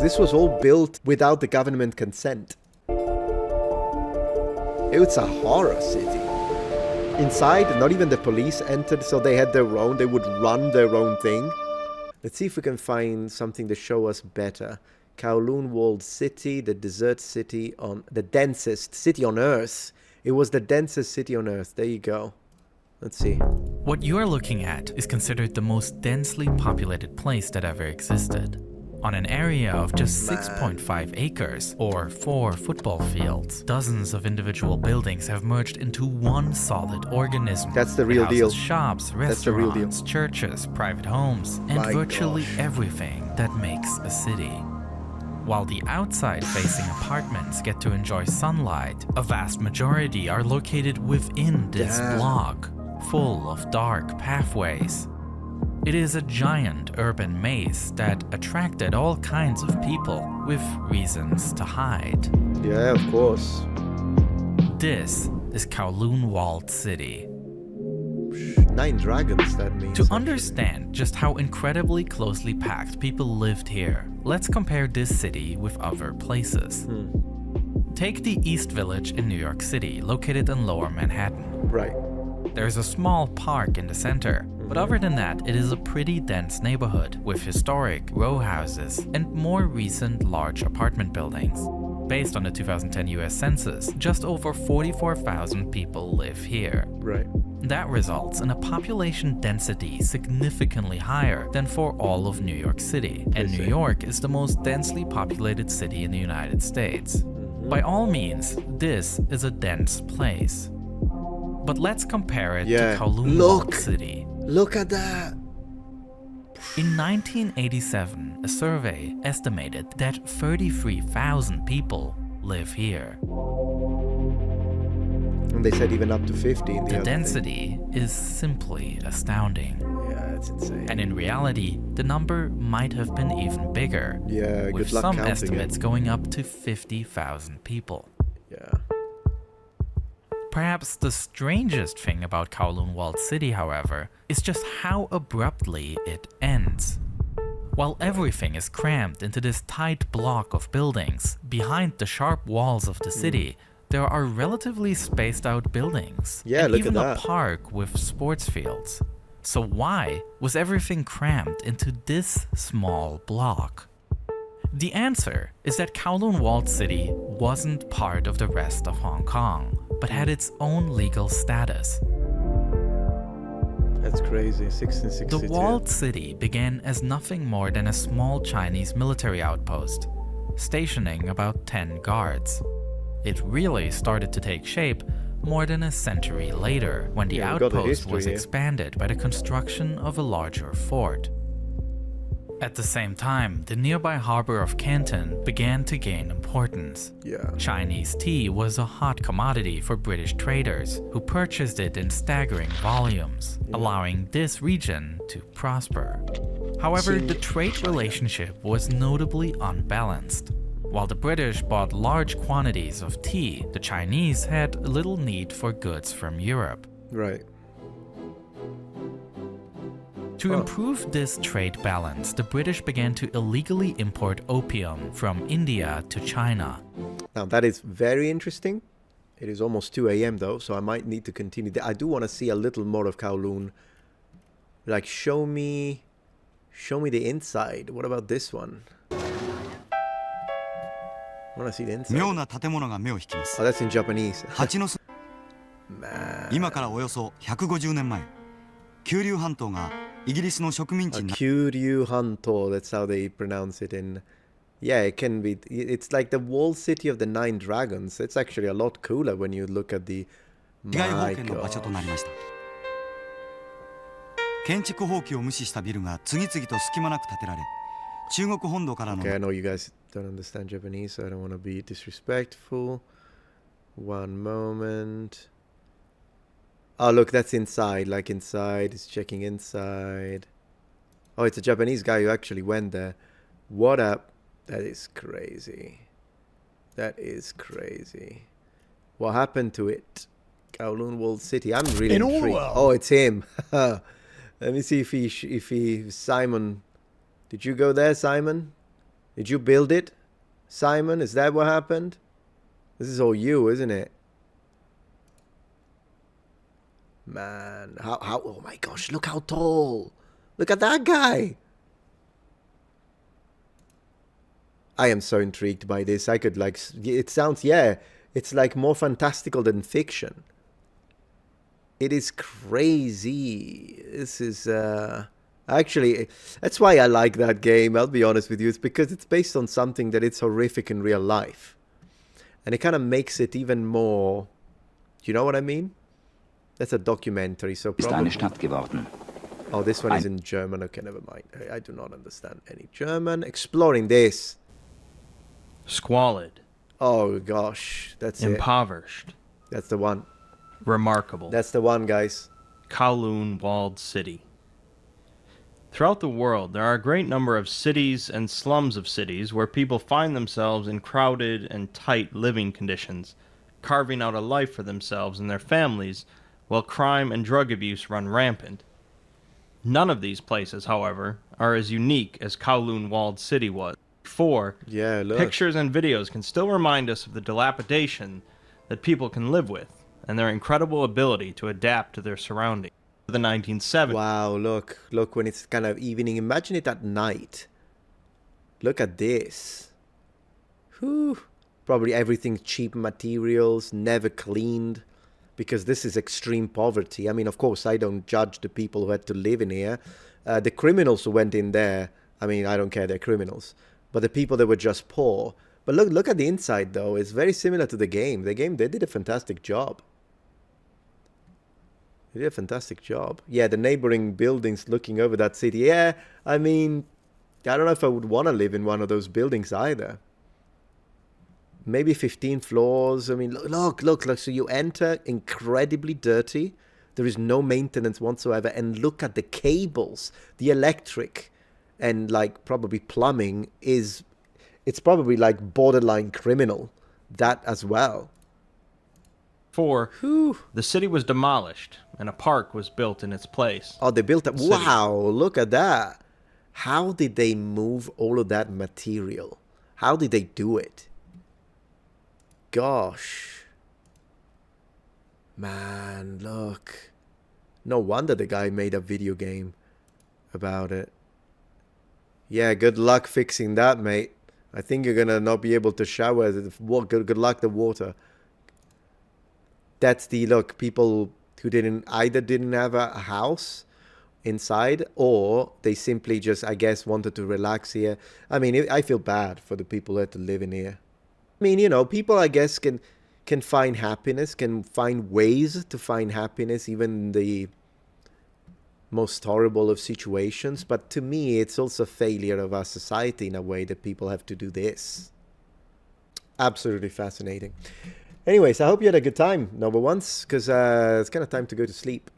This was all built without the government consent. It's a horror city. Inside, not even the police entered, so they had their own. They would run their own thing. Let's see if we can find something to show us better. Kowloon Walled City, the densest city on Earth. It was the densest city on Earth. There you go. Let's see. What you are looking at is considered the most densely populated place that ever existed. On an area of just 6.5 acres, or 4 football fields, dozens of individual buildings have merged into one solid organism. That's the real deal. Shops, restaurants, churches, private homes, and virtually everything that makes a city. While the outside-facing apartments get to enjoy sunlight, a vast majority are located within this block, full of dark pathways. It is a giant urban maze that attracted all kinds of people with reasons to hide. Yeah, of course. This is Kowloon Walled City. 9 dragons, that means. To understand just how incredibly closely packed people lived here, let's compare this city with other places. Take the East Village in New York City, located in Lower Manhattan. Right. There's a small park in the center, but other than that, it is a pretty dense neighborhood with historic row houses and more recent large apartment buildings. Based on the 2010 US Census, just over 44,000 people live here. Right. That results in a population density significantly higher than for all of New York City, and New York is the most densely populated city in the United States. By all means, this is a dense place. But let's compare it to Kowloon Walled City. Look at that! In 1987, a survey estimated that 33,000 people live here. And they said even up to 50 in the other density is simply astounding. Yeah, it's insane. And in reality, the number might have been even bigger. Yeah, with good luck some counting estimates going up to 50,000 people. Yeah. Perhaps the strangest thing about Kowloon Walled City, however, is just how abruptly it ends. While everything is crammed into this tight block of buildings, behind the sharp walls of the city, there are relatively spaced out buildings. Yeah, and look even at that. a park with sports fields. So why was everything crammed into this small block? The answer is that Kowloon Walled City wasn't part of the rest of Hong Kong, but had its own legal status. That's crazy, 1662. The walled city began as nothing more than a small Chinese military outpost, stationing about 10 guards. It really started to take shape more than a century later, when the outpost was expanded by the construction of a larger fort. At the same time, the nearby harbor of Canton began to gain importance. Chinese tea was a hot commodity for British traders, who purchased it in staggering volumes, allowing this region to prosper. However, the trade relationship was notably unbalanced. While the British bought large quantities of tea, the Chinese had little need for goods from Europe. Right. To improve this trade balance, the British began to illegally import opium from India to China. Now that is very interesting. It is almost 2 a.m. though, so I might need to continue. I do want to see a little more of Kowloon. Like, show me the inside. What about this one? I want to see the inside. Oh, that's in Japanese. Man. 今からおよそ150年前、九龍半島がイギリスの植民地になった。 Kowloon Hanto, that's how they pronounce it in. Yeah, it can be. It's like the walled city of the 9 dragons. It's actually a lot cooler when you look at the. 被害保険の場所となりました。建築放棄を無視したビルが次々と隙間なく建てられ、中国本土からの。 Okay, I know you guys don't understand Japanese, so I don't want to be disrespectful. One moment. Oh, look, that's inside. Like inside, it's checking inside. Oh, it's a Japanese guy who actually went there. What up? That is crazy. That is crazy. What happened to it? Kowloon Walled City. I'm really intrigued. Oh, it's him. Let me see if he Simon. Did you go there, Simon? Did you build it, Simon? Is that what happened? This is all you, isn't it? Man, how, oh my gosh, look how tall. Look at that guy. I am so intrigued by this. I could like, it sounds, yeah, it's like more fantastical than fiction. It is crazy. This is, actually, that's why I like that game, I'll be honest with you. It's because it's based on something that it's horrific in real life. And it kind of makes it even more, you know what I mean? That's a documentary, so probably... Oh, this one is in German. Okay, never mind. I do not understand any German. Exploring this. Squalid. Oh, gosh. That's Impoverished. That's the one. Remarkable. That's the one, guys. Kowloon Walled City. Throughout the world, there are a great number of cities and slums of cities where people find themselves in crowded and tight living conditions, carving out a life for themselves and their families, while crime and drug abuse run rampant. None of these places, however, are as unique as Kowloon Walled City was. For pictures and videos can still remind us of the dilapidation that people can live with, and their incredible ability to adapt to their surroundings. The 1970s. Wow, look when it's kind of evening. Imagine it at night. Look at this. Whew. Probably everything cheap materials, never cleaned, because this is extreme poverty. I mean, of course, I don't judge the people who had to live in here. The criminals who went in there, I mean, I don't care, they're criminals. But the people that were just poor. But look at the inside, though. It's very similar to the game. They did a fantastic job. They did a fantastic job. Yeah, the neighboring buildings looking over that city. Yeah, I mean, I don't know if I would want to live in one of those buildings either. Maybe 15 floors. I mean, look. So you enter incredibly dirty. There is no maintenance whatsoever. And look at the cables. The electric and like probably plumbing it's probably like borderline criminal. That as well. The city was demolished and a park was built in its place. Oh, they built it. Wow, look at that. How did they move all of that material? How did they do it? Gosh. Man, look. No wonder the guy made a video game about it. Yeah, good luck fixing that, mate. I think you're gonna not be able to shower. Good luck the water. That's the look. People who didn't have a house inside, or they simply just, I guess, wanted to relax here. I mean, I feel bad for the people that live in here. I mean, you know, people, I guess, can find happiness, can find ways to find happiness, even in the most horrible of situations. But to me, it's also a failure of our society in a way that people have to do this. Absolutely fascinating. Anyways, I hope you had a good time, number ones, because it's kind of time to go to sleep.